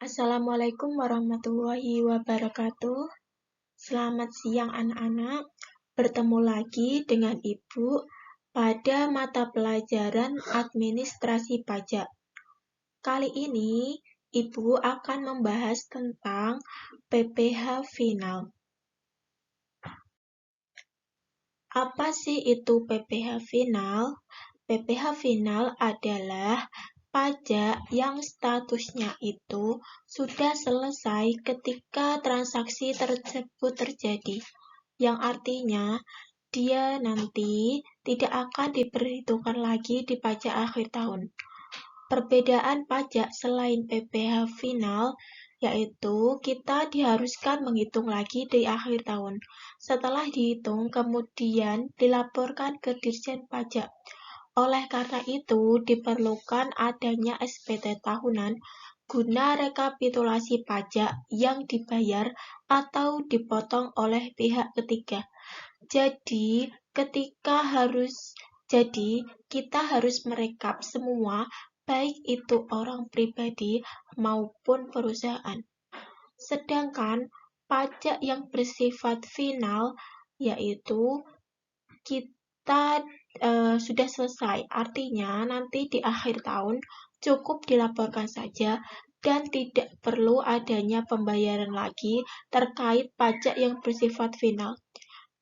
Assalamualaikum warahmatullahi wabarakatuh. Selamat siang anak-anak. Bertemu lagi dengan Ibu pada mata pelajaran administrasi pajak. Kali ini Ibu akan membahas tentang PPh final. Apa sih itu PPh final? PPh final adalah pajak yang statusnya itu sudah selesai ketika transaksi tersebut terjadi, yang artinya dia nanti tidak akan diperhitungkan lagi di pajak akhir tahun. Perbedaan pajak selain PPh final yaitu kita diharuskan menghitung lagi di akhir tahun. Setelah dihitung, kemudian dilaporkan ke Dirjen Pajak. Oleh karena itu, diperlukan adanya SPT tahunan guna rekapitulasi pajak yang dibayar atau dipotong oleh pihak ketiga. Jadi, kita harus merekap semua, baik itu orang pribadi maupun perusahaan. Sedangkan pajak yang bersifat final, yaitu kita sudah selesai, artinya nanti di akhir tahun cukup dilaporkan saja dan tidak perlu adanya pembayaran lagi terkait pajak yang bersifat final.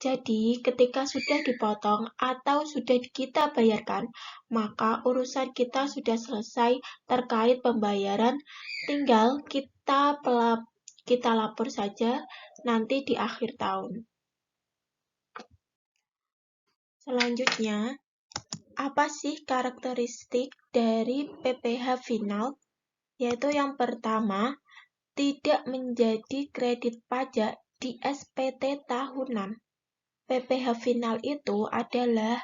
Jadi, ketika sudah dipotong atau sudah kita bayarkan, maka urusan kita sudah selesai terkait pembayaran, tinggal kita lapor saja nanti di akhir tahun. Selanjutnya, apa sih karakteristik dari PPh final? Yaitu yang pertama, tidak menjadi kredit pajak di SPT tahunan. PPh final itu adalah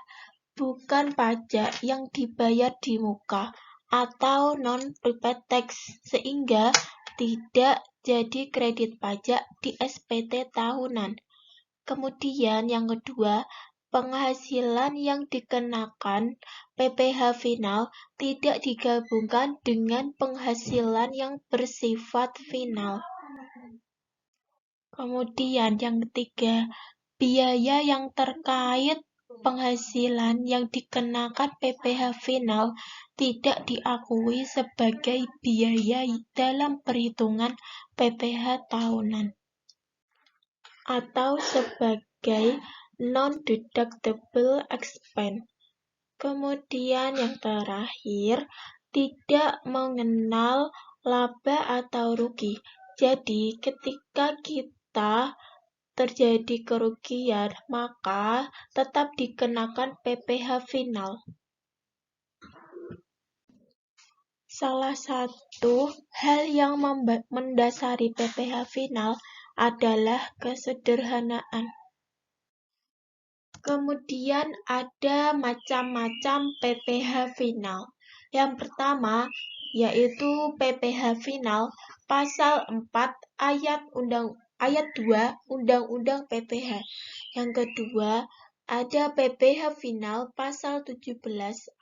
bukan pajak yang dibayar di muka atau non-prepaid tax, sehingga tidak jadi kredit pajak di SPT tahunan. Kemudian yang kedua, penghasilan yang dikenakan PPh final tidak digabungkan dengan penghasilan yang bersifat final. Kemudian yang ketiga, biaya yang terkait penghasilan yang dikenakan PPh final tidak diakui sebagai biaya dalam perhitungan PPh tahunan atau sebagai non-deductible expense. Kemudian yang terakhir, tidak mengenal laba atau rugi. Jadi ketika kita terjadi kerugian, maka tetap dikenakan PPh final. Salah satu hal yang mendasari PPh final adalah kesederhanaan. Kemudian ada macam-macam PPh final. Yang pertama yaitu PPh final pasal 4 ayat 2 Undang-Undang PPh. Yang kedua, ada PPh final pasal 17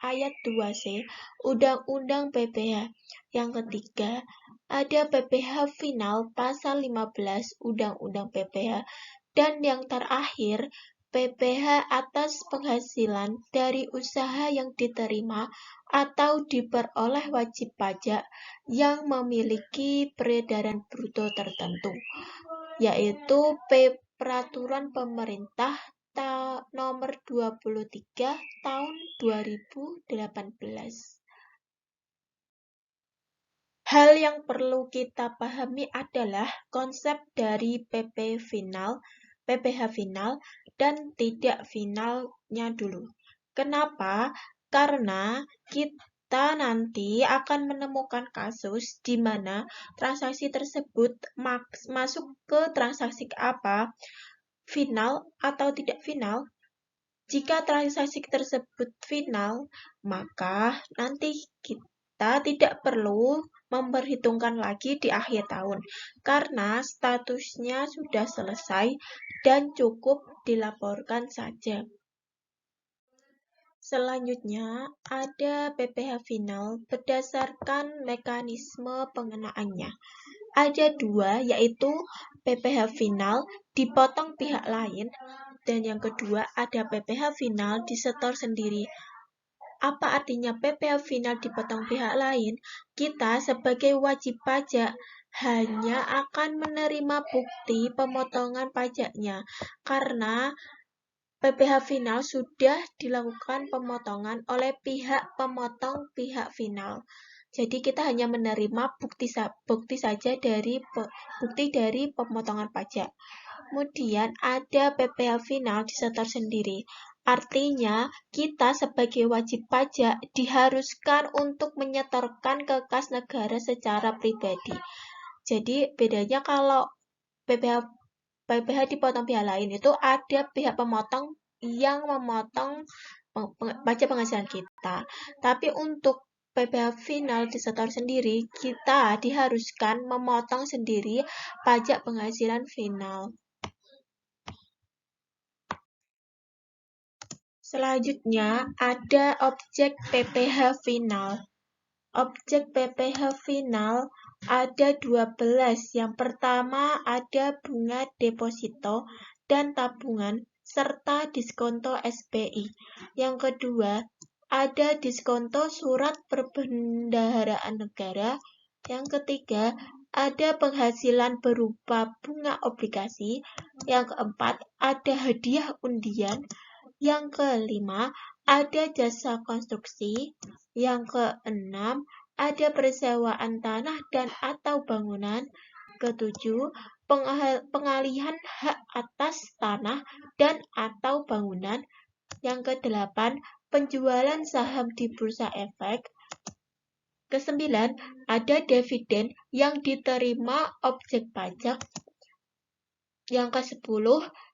ayat 2C Undang-Undang PPh. Yang ketiga, ada PPh final pasal 15 Undang-Undang PPh. Dan yang terakhir, PPh atas penghasilan dari usaha yang diterima atau diperoleh wajib pajak yang memiliki peredaran bruto tertentu, yaitu Peraturan Pemerintah Nomor 23 Tahun 2018. Hal yang perlu kita pahami adalah konsep dari PPh final dan tidak finalnya dulu. Kenapa? Karena kita nanti akan menemukan kasus di mana transaksi tersebut masuk ke transaksi apa, final atau tidak final. Jika transaksi tersebut final, maka nanti kita tidak perlu memperhitungkan lagi di akhir tahun, karena statusnya sudah selesai dan cukup dilaporkan saja. Selanjutnya, ada PPh final berdasarkan mekanisme pengenaannya. Ada dua, yaitu PPh final dipotong pihak lain, dan yang kedua ada PPh final disetor sendiri. Apa artinya PPh final dipotong pihak lain? Kita sebagai wajib pajak hanya akan menerima bukti pemotongan pajaknya, karena PPh final sudah dilakukan pemotongan oleh pihak pemotong pihak final. Jadi kita hanya menerima bukti saja dari pemotongan pajak. Kemudian ada PPh final disetor sendiri. Artinya kita sebagai wajib pajak diharuskan untuk menyetorkan ke kas negara secara pribadi. Jadi bedanya kalau PPh dipotong pihak lain itu ada pihak pemotong yang memotong pajak penghasilan kita. Tapi untuk PPh final disetor sendiri, kita diharuskan memotong sendiri pajak penghasilan final. Selanjutnya ada objek PPh final. Objek PPh final ada 12. Yang pertama ada bunga deposito dan tabungan serta diskonto SBI. Yang kedua ada diskonto surat perbendaharaan negara. Yang ketiga ada penghasilan berupa bunga obligasi. Yang keempat ada hadiah undian. Yang kelima ada jasa konstruksi. Yang keenam ada persewaan tanah dan atau bangunan. Ketujuh, pengalihan hak atas tanah dan atau bangunan. Yang kedelapan, penjualan saham di bursa efek. Kesembilan, ada dividen yang diterima objek pajak. Yang ke-10,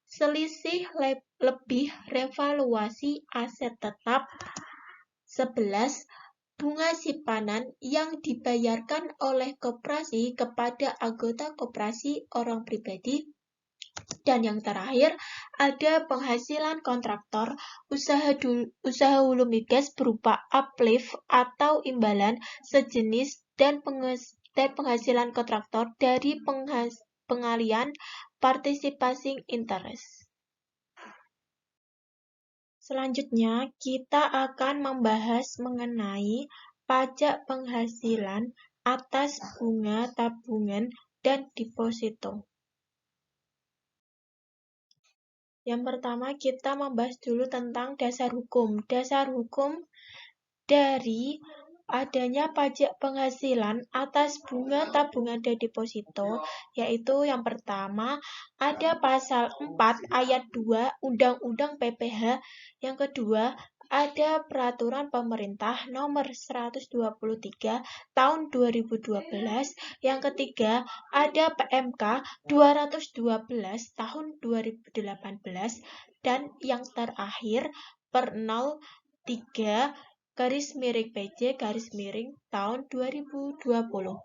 selisih lebih revaluasi aset tetap. 11, bunga simpanan yang dibayarkan oleh koperasi kepada anggota koperasi orang pribadi. Dan yang terakhir, ada penghasilan kontraktor usaha hulu migas berupa uplift atau imbalan sejenis dan penghasilan kontraktor dari pengalihan participating interest. Selanjutnya, kita akan membahas mengenai pajak penghasilan atas bunga tabungan dan deposito. Yang pertama, kita membahas dulu tentang dasar hukum. Dasar hukum dari adanya pajak penghasilan atas bunga tabungan dan deposito, yaitu yang pertama ada pasal 4 ayat 2 Undang-Undang PPh, yang kedua ada peraturan pemerintah nomor 123 tahun 2012, yang ketiga ada PMK 212 tahun 2018, dan yang terakhir per 03/PJ tahun 2020.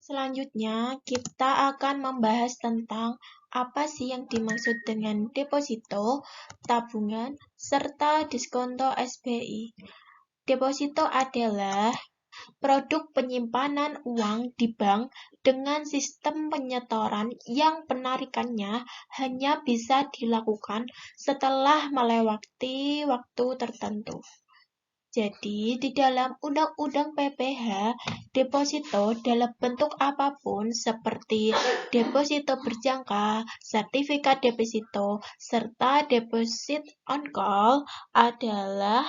Selanjutnya, kita akan membahas tentang apa sih yang dimaksud dengan deposito, tabungan, serta diskonto SBI. Deposito adalah produk penyimpanan uang di bank dengan sistem penyetoran yang penarikannya hanya bisa dilakukan setelah melewati waktu tertentu. Jadi, di dalam Undang-Undang PPh, deposito dalam bentuk apapun seperti deposito berjangka, sertifikat deposito, serta deposit on call adalah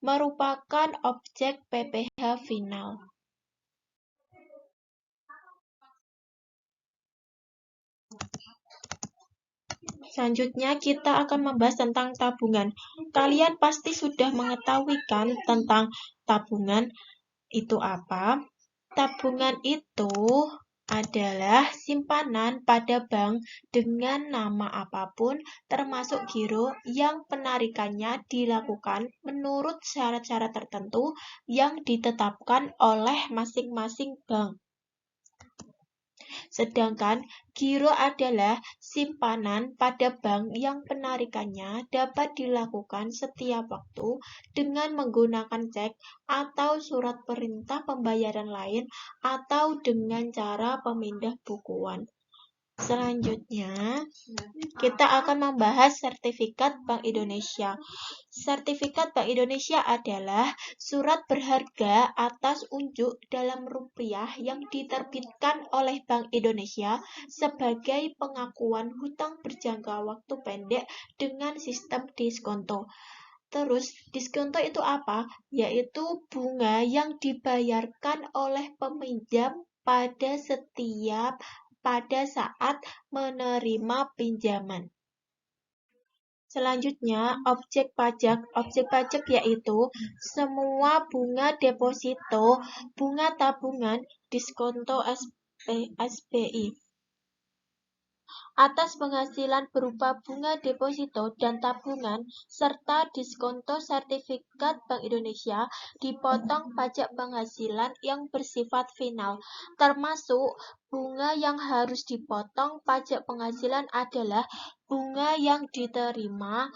merupakan objek PPh final. Selanjutnya kita akan membahas tentang tabungan. Kalian pasti sudah mengetahui kan tentang tabungan itu apa? Tabungan itu adalah simpanan pada bank dengan nama apapun termasuk giro yang penarikannya dilakukan menurut syarat-syarat tertentu yang ditetapkan oleh masing-masing bank. Sedangkan giro adalah simpanan pada bank yang penarikannya dapat dilakukan setiap waktu dengan menggunakan cek atau surat perintah pembayaran lain atau dengan cara pemindah bukuan. Selanjutnya, kita akan membahas sertifikat Bank Indonesia. Sertifikat Bank Indonesia adalah surat berharga atas unjuk dalam rupiah yang diterbitkan oleh Bank Indonesia sebagai pengakuan hutang berjangka waktu pendek dengan sistem diskonto. Terus, diskonto itu apa? Yaitu bunga yang dibayarkan oleh peminjam pada saat menerima pinjaman. Selanjutnya, objek pajak. Objek pajak yaitu semua bunga deposito, bunga tabungan, diskonto SBI atas penghasilan berupa bunga deposito dan tabungan, serta diskonto sertifikat Bank Indonesia dipotong pajak penghasilan yang bersifat final, termasuk bunga yang harus dipotong pajak penghasilan adalah bunga yang diterima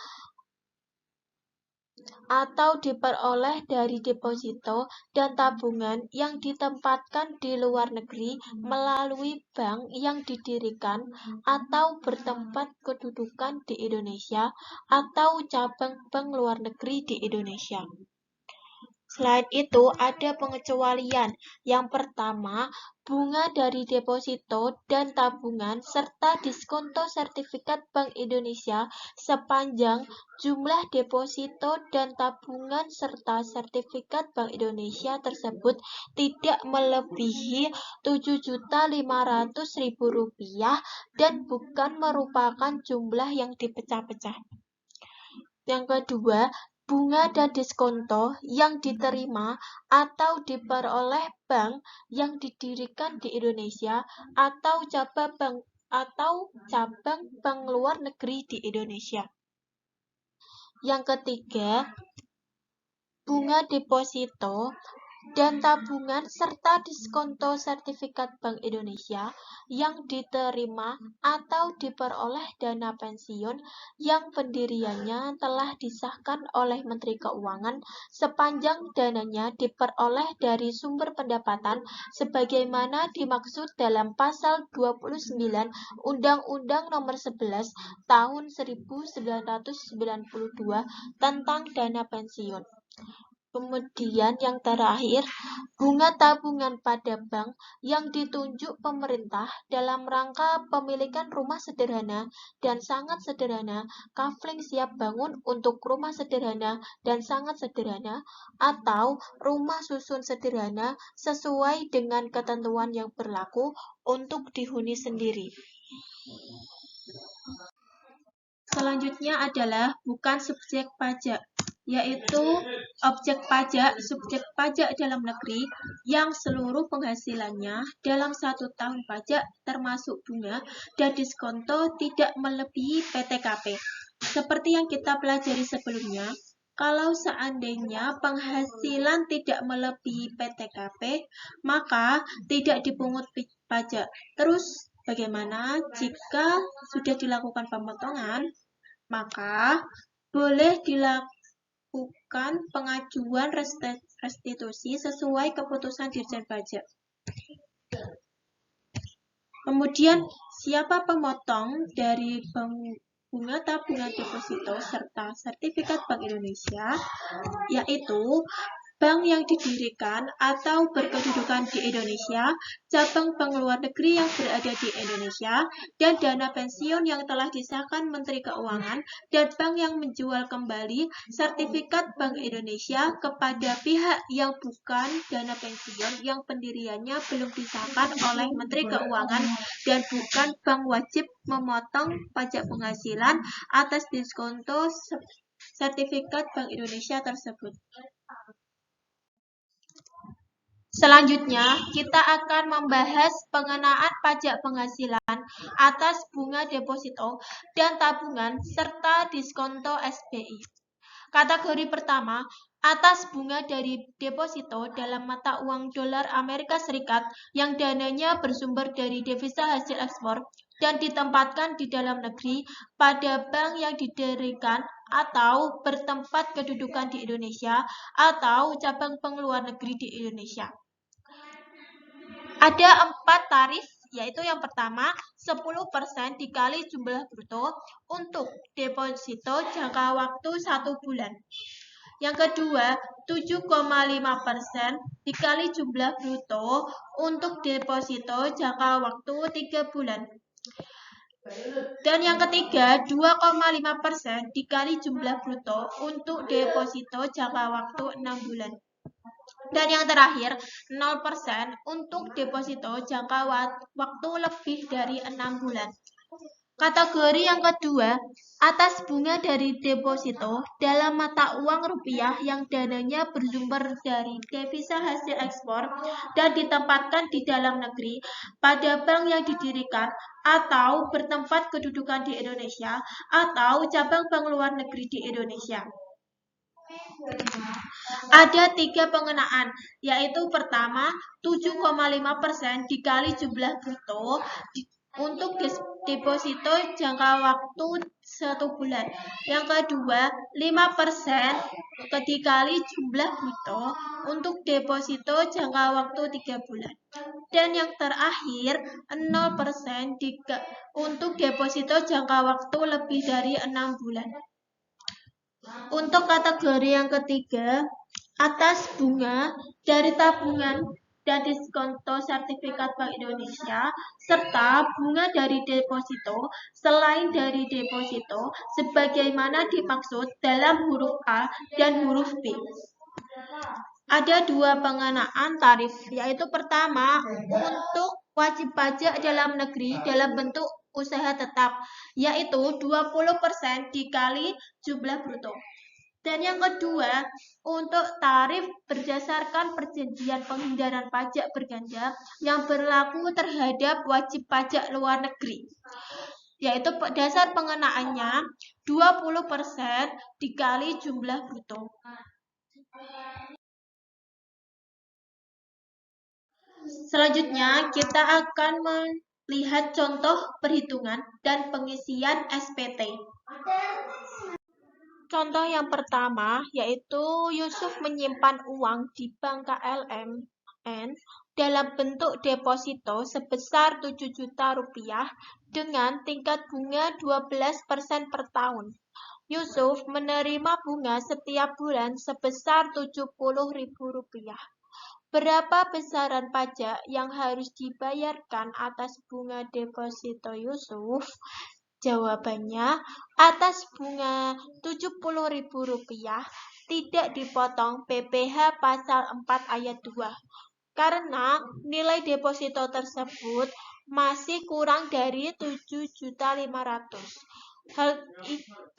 atau diperoleh dari deposito dan tabungan yang ditempatkan di luar negeri melalui bank yang didirikan atau bertempat kedudukan di Indonesia atau cabang bank luar negeri di Indonesia. Selain itu, ada pengecualian. Yang pertama, bunga dari deposito dan tabungan serta diskonto sertifikat Bank Indonesia sepanjang jumlah deposito dan tabungan serta sertifikat Bank Indonesia tersebut tidak melebihi Rp7.500.000 dan bukan merupakan jumlah yang dipecah-pecah. Yang kedua, bunga dan diskonto yang diterima atau diperoleh bank yang didirikan di Indonesia atau cabang bank luar negeri di Indonesia. Yang ketiga, bunga deposito dan tabungan serta diskonto sertifikat Bank Indonesia yang diterima atau diperoleh dana pensiun yang pendiriannya telah disahkan oleh Menteri Keuangan sepanjang dananya diperoleh dari sumber pendapatan sebagaimana dimaksud dalam pasal 29 Undang-Undang Nomor 11 Tahun 1992 tentang dana pensiun. Kemudian yang terakhir, bunga tabungan pada bank yang ditunjuk pemerintah dalam rangka pemilikan rumah sederhana dan sangat sederhana, kafling siap bangun untuk rumah sederhana dan sangat sederhana, atau rumah susun sederhana sesuai dengan ketentuan yang berlaku untuk dihuni sendiri. Selanjutnya adalah bukan subjek pajak, yaitu subjek pajak dalam negeri yang seluruh penghasilannya dalam 1 tahun pajak termasuk bunga dan diskonto tidak melebihi PTKP. Seperti yang kita pelajari sebelumnya, kalau seandainya penghasilan tidak melebihi PTKP, maka tidak dipungut pajak. Terus bagaimana jika sudah dilakukan pemotongan? Maka boleh dilakukan pengajuan restitusi sesuai keputusan Dirjen Pajak. Kemudian, siapa pemotong dari bunga tabungan deposito serta sertifikat Bank Indonesia? Yaitu bank yang didirikan atau berkedudukan di Indonesia, cabang bank luar negeri yang berada di Indonesia, dan dana pensiun yang telah disahkan Menteri Keuangan, dan bank yang menjual kembali sertifikat Bank Indonesia kepada pihak yang bukan dana pensiun yang pendiriannya belum disahkan oleh Menteri Keuangan dan bukan bank wajib memotong pajak penghasilan atas diskonto sertifikat Bank Indonesia tersebut. Selanjutnya, kita akan membahas pengenaan pajak penghasilan atas bunga deposito dan tabungan serta diskonto SBI. Kategori pertama atas bunga dari deposito dalam mata uang dolar Amerika Serikat yang dananya bersumber dari devisa hasil ekspor dan ditempatkan di dalam negeri pada bank yang didirikan atau bertempat kedudukan di Indonesia atau cabang bank luar negeri di Indonesia. Ada 4 tarif, yaitu yang pertama 10% dikali jumlah bruto untuk deposito jangka waktu 1 bulan. Yang kedua, 7,5% dikali jumlah bruto untuk deposito jangka waktu 3 bulan. Dan yang ketiga, 2,5% dikali jumlah bruto untuk deposito jangka waktu 6 bulan. Dan yang terakhir, 0% untuk deposito jangka waktu lebih dari 6 bulan. Kategori yang kedua, atas bunga dari deposito dalam mata uang rupiah yang dananya bersumber dari devisa hasil ekspor dan ditempatkan di dalam negeri pada bank yang didirikan atau bertempat kedudukan di Indonesia atau cabang bank luar negeri di Indonesia. Ada 3 pengenaan, yaitu pertama 7,5% dikali jumlah bruto untuk deposito jangka waktu 1 bulan. Yang kedua, 5% dikali jumlah bruto untuk deposito jangka waktu 3 bulan. Dan yang terakhir, 0% untuk deposito jangka waktu lebih dari 6 bulan. Untuk kategori yang ketiga, atas bunga dari tabungan dan diskonto sertifikat Bank Indonesia, serta bunga dari deposito selain dari deposito sebagaimana dimaksud dalam huruf A dan huruf B. Ada 2 pengenaan tarif, yaitu pertama, untuk wajib pajak dalam negeri dalam bentuk usaha tetap, yaitu 20% dikali jumlah bruto. Dan yang kedua, untuk tarif berdasarkan perjanjian penghindaran pajak berganda yang berlaku terhadap wajib pajak luar negeri, yaitu dasar pengenaannya 20% dikali jumlah bruto. Selanjutnya, kita akan melihat contoh perhitungan dan pengisian SPT. Contoh yang pertama yaitu Yusuf menyimpan uang di bank KLMN dalam bentuk deposito sebesar 7 juta rupiah dengan tingkat bunga 12% per tahun. Yusuf menerima bunga setiap bulan sebesar 70.000 rupiah. Berapa besaran pajak yang harus dibayarkan atas bunga deposito Yusuf? Jawabannya, atas bunga Rp70.000 tidak dipotong PPh pasal 4 ayat 2 karena nilai deposito tersebut masih kurang dari 7.500.000.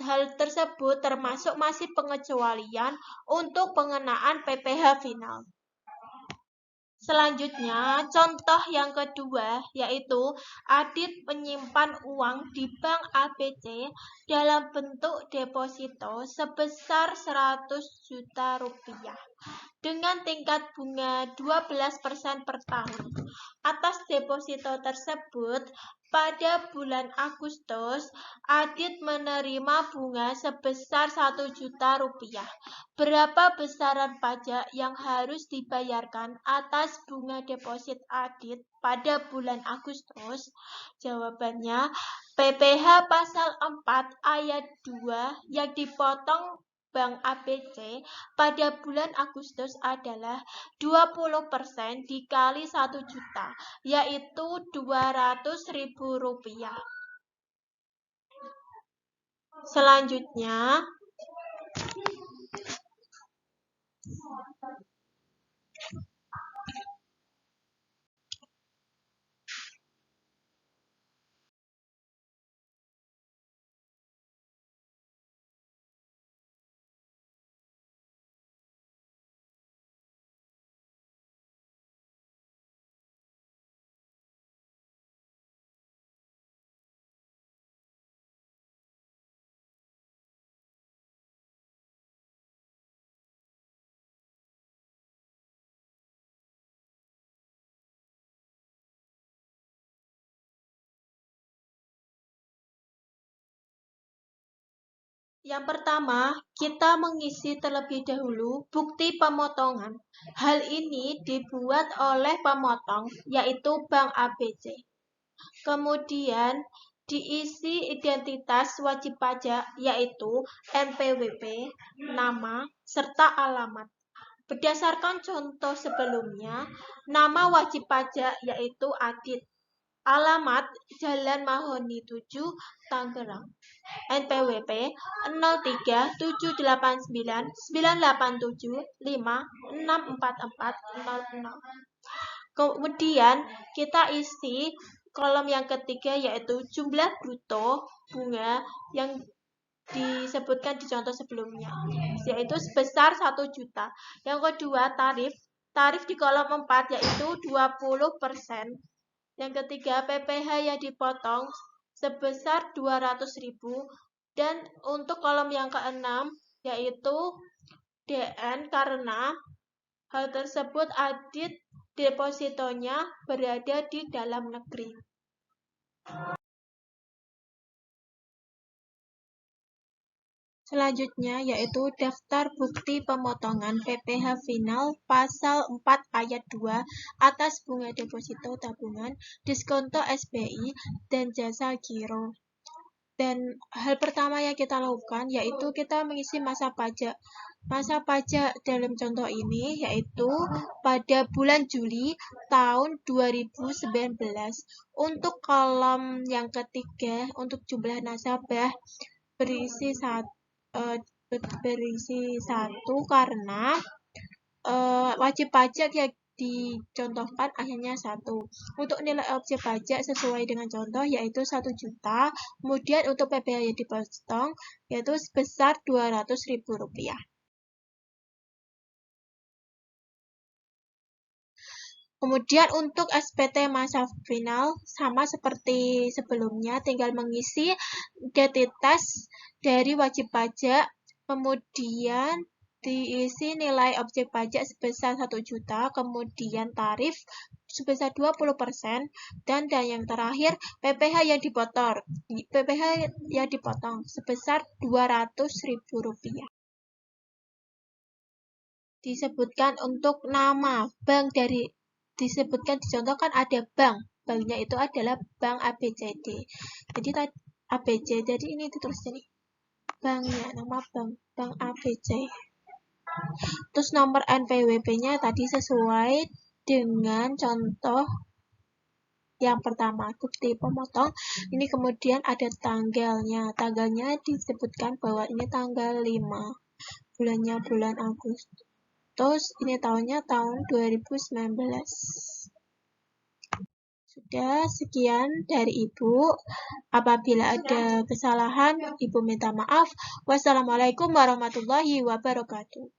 Hal tersebut termasuk masih pengecualian untuk pengenaan PPh final. Selanjutnya, contoh yang kedua yaitu Adit menyimpan uang di bank ABC dalam bentuk deposito sebesar 100 juta rupiah dengan tingkat bunga 12% per tahun. Atas deposito tersebut, pada bulan Agustus, Adit menerima bunga sebesar 1 juta rupiah. Berapa besaran pajak yang harus dibayarkan atas bunga deposit Adit pada bulan Agustus? Jawabannya, PPh pasal 4 ayat 2 yang dipotong Bank ABC pada bulan Agustus adalah 20% dikali 1 juta, yaitu Rp200.000. Selanjutnya, Yang pertama, kita mengisi terlebih dahulu bukti pemotongan. Hal ini dibuat oleh pemotong, yaitu Bank ABC. Kemudian, diisi identitas wajib pajak, yaitu NPWP, nama, serta alamat. Berdasarkan contoh sebelumnya, nama wajib pajak yaitu Adit. Alamat Jalan Mahoni 7, Tangerang. NPWP 03789987564400. Kemudian kita isi kolom yang ketiga yaitu jumlah bruto bunga yang disebutkan di contoh sebelumnya, yaitu sebesar 1 juta. Yang kedua, tarif di kolom 4 yaitu 20%. Yang ketiga, PPh yang dipotong sebesar 200.000. Dan untuk kolom yang keenam yaitu DN karena hal tersebut Adit depositonya berada di dalam negeri. Selanjutnya yaitu daftar bukti pemotongan PPh final pasal 4 ayat 2 atas bunga deposito tabungan, diskonto SBI, dan jasa giro. Dan hal pertama yang kita lakukan yaitu kita mengisi masa pajak. Masa pajak dalam contoh ini yaitu pada bulan Juli tahun 2019. Untuk kolom yang ketiga, untuk jumlah nasabah berisi satu karena wajib pajak yang dicontohkan akhirnya 1. Untuk nilai objek pajak sesuai dengan contoh yaitu 1 juta. Kemudian untuk PPh yang dipotong yaitu sebesar Rp200.000. Kemudian untuk SPT masa final sama seperti sebelumnya, tinggal mengisi identitas dari wajib pajak, kemudian diisi nilai objek pajak sebesar 1 juta, kemudian tarif sebesar 20%, dan yang terakhir PPh yang dipotong sebesar Rp200.000. Disebutkan untuk nama bank disebutkan dicontohkan ada banknya itu adalah Bank ABCD. Jadi ABC, jadi ini ditulis ini banknya, nama bank ABC. Terus nomor NPWP-nya tadi sesuai dengan contoh yang pertama, bukti pemotong. Ini kemudian ada tanggalnya disebutkan bahwa ini tanggal 5, bulannya bulan Agustus. Terus ini tahunnya tahun 2019. Sudah, sekian dari Ibu. Apabila ada kesalahan, Ibu minta maaf. Wassalamualaikum warahmatullahi wabarakatuh.